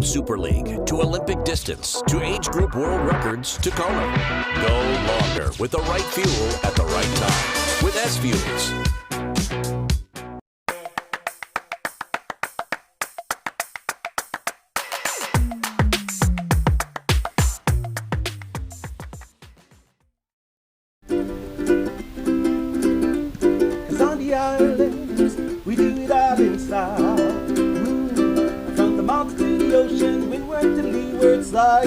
From Super League to Olympic distance to age group world records to Kona. Go longer with the right fuel at the right time with SFuels. We do it all in style. From the mountain to the ocean, windward to leeward side.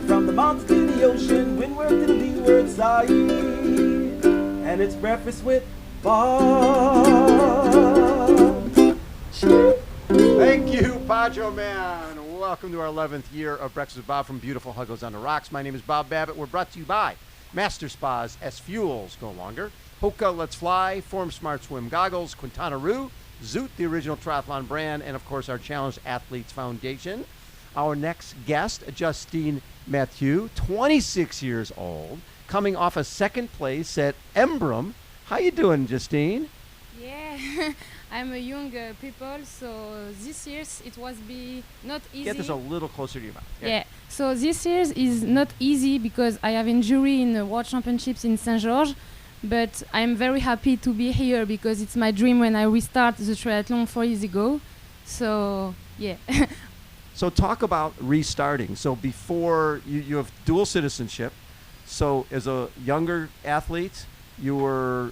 From the mountain to the ocean, windward to leeward side. And it's breakfast with Bob. Thank you, Pacho Man. Welcome to our 11th year of Breakfast with Bob from beautiful Huggles on the Rocks. My name is Bob Babbitt. We're brought to you by Master Spas, SFuels, Go Longer, HOKA, Let's Fly, Form Smart Swim Goggles, Quintanaroo, Zoot, the original triathlon brand, and, of course, our Challenged Athletes Foundation. Our next guest, Justine Mathieux, 26 years old, coming off a second place at Embrun. How you doing, Justine? Yeah, I'm a young people, so this year it was not easy. Get this a little closer to your mouth. Yeah, so this year is not easy because I have injury in the World Championships in Saint-Georges. But I'm very happy to be here because it's my dream when I restart the triathlon 4 years ago. So, yeah. So talk about restarting. So before, you have dual citizenship. So as a younger athlete, you were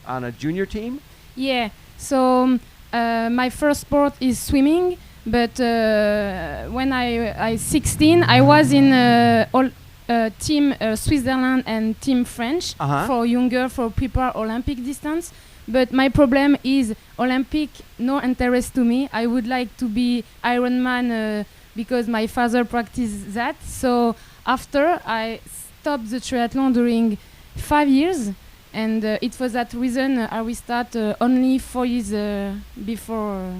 on a junior team? Yeah. So my first sport is swimming. But when I 16, I was in team Switzerland and team French for younger, for prepare Olympic distance. But my problem is Olympic, no interest to me. I would like to be Ironman because my father practiced that. So after I stopped the triathlon during 5 years, and it was that reason I restart only 4 years before.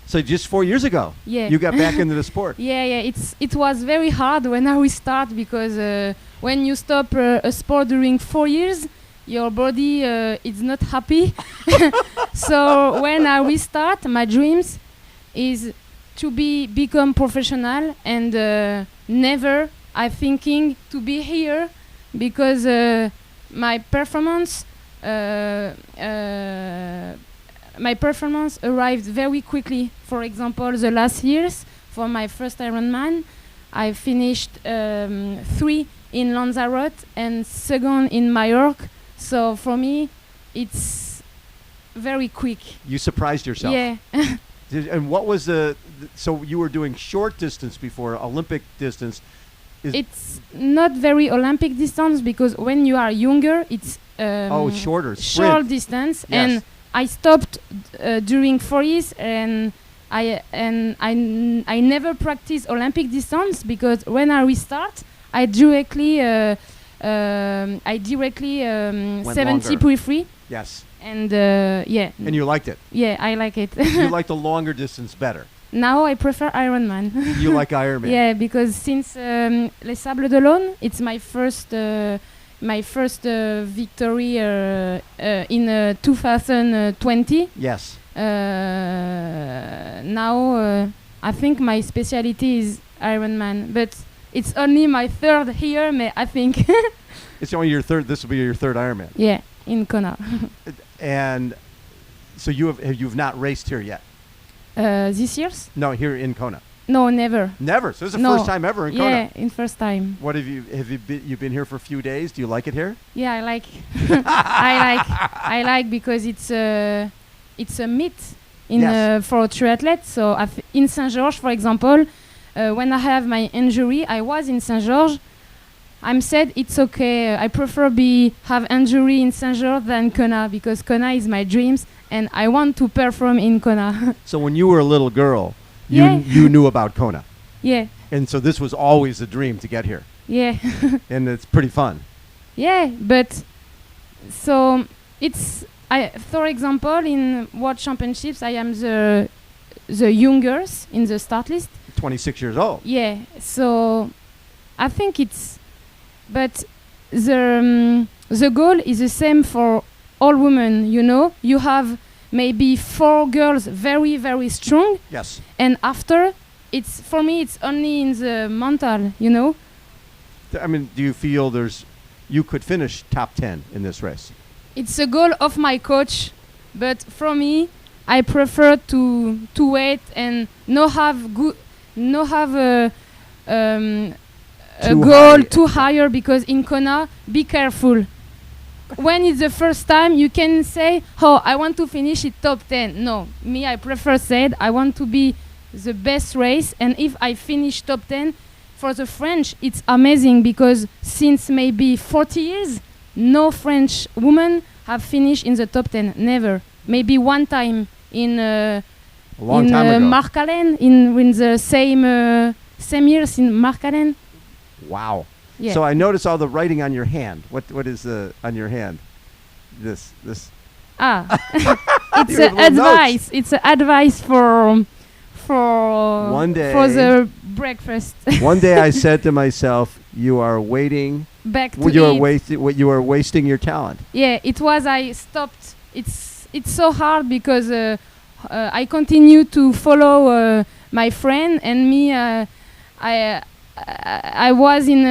So just 4 years ago, yeah, you got back into the sport. Yeah. It was very hard when I restart because when you stop a sport during 4 years, your body is not happy. So when I restart, my dreams is to become professional and never I thinking to be here because my performance. My performance arrived very quickly. For example, the last years for my first Ironman, I finished 3 in Lanzarote and 2nd in Majorque. So for me, it's very quick. You surprised yourself. Yeah. And what was so you were doing short distance before, Olympic distance. It's not very Olympic distance because when you are younger, it's shorter, short distance. Yes. And I stopped during 4 years, and I never practiced Olympic distance because when I restart, I directly 70.3. Yes. And yeah. And you liked it. Yeah, I like it. You like the longer distance better. Now I prefer Ironman. You like Ironman. Yeah, because since Les Sables d'Olonne, it's my first victory in 2020. Yes. Now I think my specialty is Ironman, but it's only my third here. I think. It's only your third. This will be your third Ironman. Yeah, in Kona. And so you've not raced here yet. This year's? No, here in Kona. No, never. Never. So this is the first time ever in Kona. Yeah, in first time. What you've been here for a few days? Do you like it here? Yeah, I like. I like because it's a meet for triathletes. So in Saint-Georges, for example, when I have my injury, I was in Saint-Georges. I'm said it's okay. I prefer have injury in Saint-Georges than Kona because Kona is my dreams and I want to perform in Kona. So when you were a little girl, yeah. you knew about Kona. Yeah. And so this was always a dream to get here. Yeah. And it's pretty fun. Yeah, but so it's for example in World Championships I am the youngest in the start list. 26 years old. Yeah. So I think but the goal is the same for all women, you know. You have maybe 4 girls very, very strong. Yes. And after, it's for me, it's only in the mental, you know. I mean, do you feel you could finish top 10 in this race? It's a goal of my coach, but for me, I prefer to wait and not have a goal too higher, because in Kona, be careful. When it's the first time, you can say, "Oh, I want to finish it top 10." No, me, I prefer said I want to be the best race, and if I finish top 10, for the French, it's amazing, because since maybe 40 years, no French woman have finished in the top 10. Never. Maybe one time in a long time ago. Markalen, in the same years in Markalen. Wow. Yeah. So I notice all the writing on your hand. What is on your hand? This. It's You have little advice. It's advice for One day. for the breakfast. One day I said to myself, "You are waiting. Back to You are wasting your talent." Yeah, it was. I stopped. It's so hard, because I continue to follow my friend and me. I was in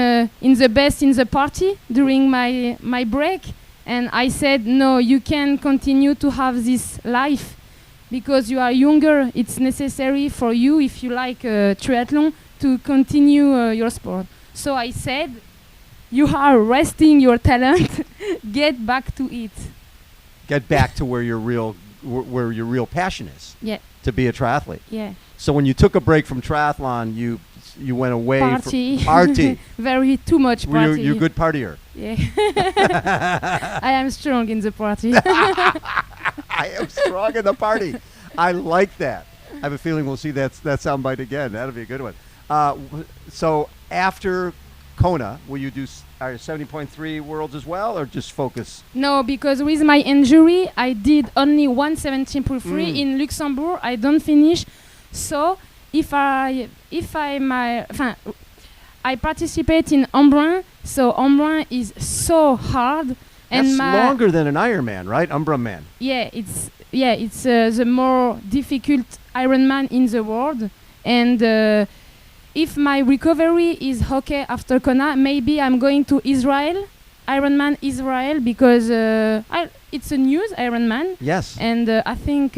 the best in the party during my break, and I said, no, you can continue to have this life, because you are younger. It's necessary for you, if you like triathlon, to continue your sport. So I said, you are resting your talent. Get back to it. Get back to where your real passion is. Yeah. To be a triathlete. Yeah. So when you took a break from triathlon, you went away Party. party. Very too much party. You're a good partier. Yeah. I am strong in the party. I am strong in the party. I like that. I have a feeling we'll see that soundbite again. That'll be a good one. So after Kona, will you do 70.3 worlds as well, or just focus? No, because with my injury, I did only 117.3 in Luxembourg. I don't finish. So I participate in Embrun. So Embrun is so hard. That's longer than an Ironman, right? Embrun man. Yeah, it's the more difficult Ironman in the world. And if my recovery is okay after Kona, maybe I'm going to Israel, Ironman Israel, because it's a news Ironman. Yes. And I think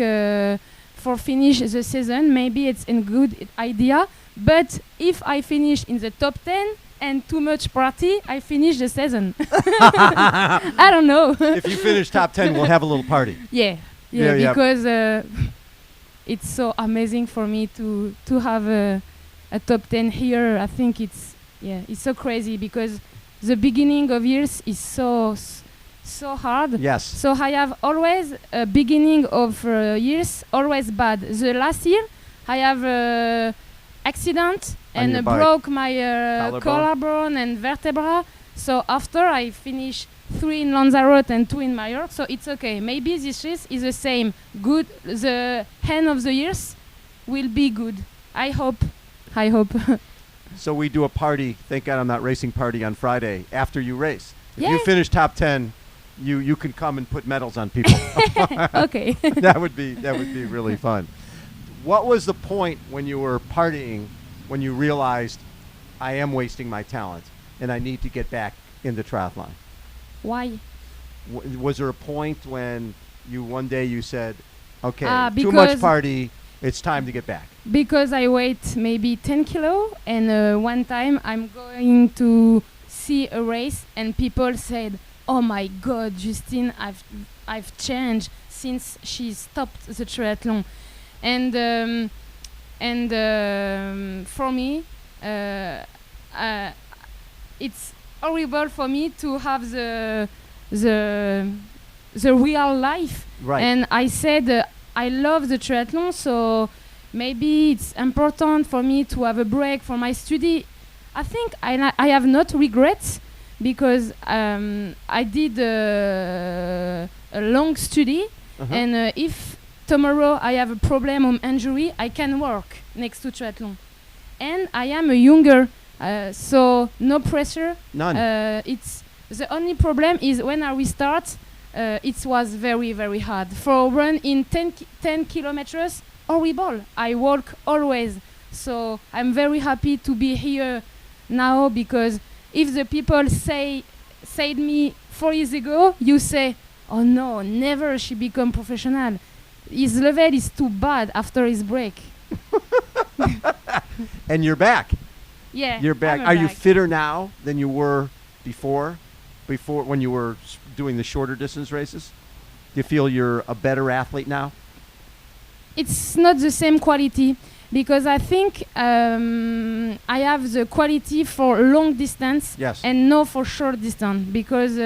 for finish the season, maybe it's a good idea. But if I finish in the top 10 and too much party, I finish the season. I don't know. If you finish top 10, we'll have a little party. Yeah, because it's so amazing for me to have a top 10 here. I think it's so crazy, because the beginning of years is so hard. Yes. So I have always a beginning of years always bad. The last year I have accident and broke my collarbone and vertebra. So after I finish 3 in Lanzarote and 2 in Mallorca, so it's okay. Maybe this race is the same. Good. The end of the years will be good. I hope. So we do a party. Thank God I'm not racing party on Friday after you race. If Yeah. you finish top 10, you can come and put medals on people. Okay. That would be really fun. What was the point when you were partying, when you realized I am wasting my talent and I need to get back into triathlon? Why? Was there a point when one day you said, okay, too because much party, it's time to get back? Because I weigh maybe 10 kilo, and one time I'm going to see a race, and people said, "Oh my God, Justine, I've changed since she stopped the triathlon," and for me, it's horrible for me to have the real life. Right. And I said, I love the triathlon, so maybe it's important for me to have a break for my study. I think I have not regrets, because I did a long study, and if tomorrow I have a problem or injury, I can work next to triathlon. And I am a younger, so no pressure. None. It's the only problem is when I restart, it was very, very hard. For run in 10 kilometers, horrible. I walk always. So I'm very happy to be here now, because if the people said me 4 years ago, you say, oh no, never she become professional. His level is too bad after his break. And you're back. Yeah. You're back. I'm Are you back. fitter now than you were before? Before, when you were doing the shorter distance races? Do you feel you're a better athlete now? It's not the same quality, because I think I have the quality for long distance Yes. and no for short distance, because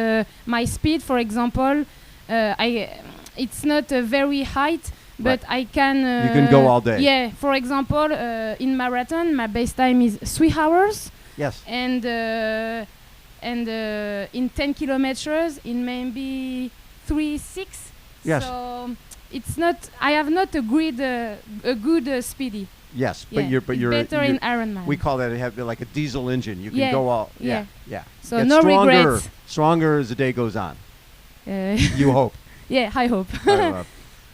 my speed, for example, it's not very high, but Right. I can. You can go all day. Yeah. For example, in marathon, my base time is 3 hours, Yes. and in 10 kilometers, it may be 3:06. Yes. So it's not. I have not a good speedy. Yes, Yeah. but you're better in Ironman. we call that like a diesel engine. You can Yeah, go all yeah. So Get no stronger, regrets. stronger as the day goes on. Uh, You hope. yeah, I hope.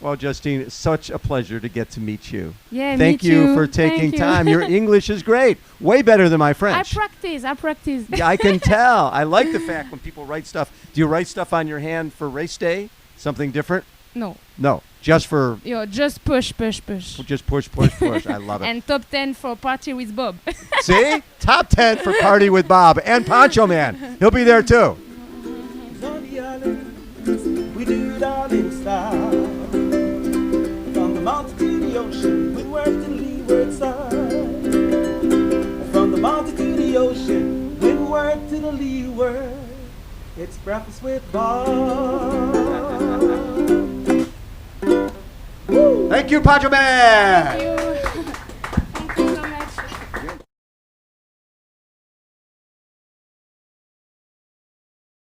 Well, Justine, it's such a pleasure to get to meet you. Yeah, Thank me you too. for taking Thank you. time. Your English is great. Way better than my I French. practice. Yeah, I can tell. I like the fact when people write stuff. Do you write stuff on your hand for race day? Something different? No, No, just for just push. just push. I love it. And top 10 for party with Bob. See? Top 10 for Party with Bob and Poncho Man. He'll be there too. On the island, we do it all in style. From the mountain to the ocean, windward to the leeward side. From the mountain to the ocean, windward to the leeward. It's breakfast with Bob. Thank you, Poncho Man. Thank you.